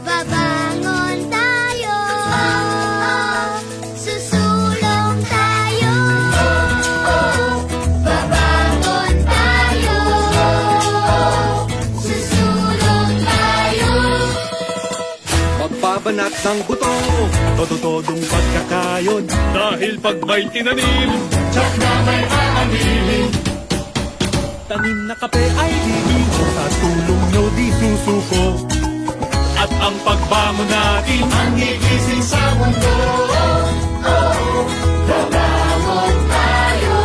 Babangon tayo, susulong tayo. Babangon tayo, susulong tayo. Magbabanat ng buto, todo-todong pagkakayod. Dahil pag may tinanim, Tsak na may aanilin. Tanim na kape ay liliko, sa tulong nyo di susuko. at ang pagbangon natin Ang gigising sa mundo. Babangon tayo,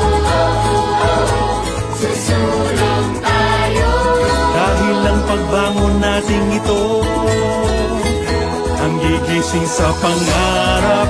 susulong tayo. Dahil ang pagbangon nating ito, ang gigising sa pangarap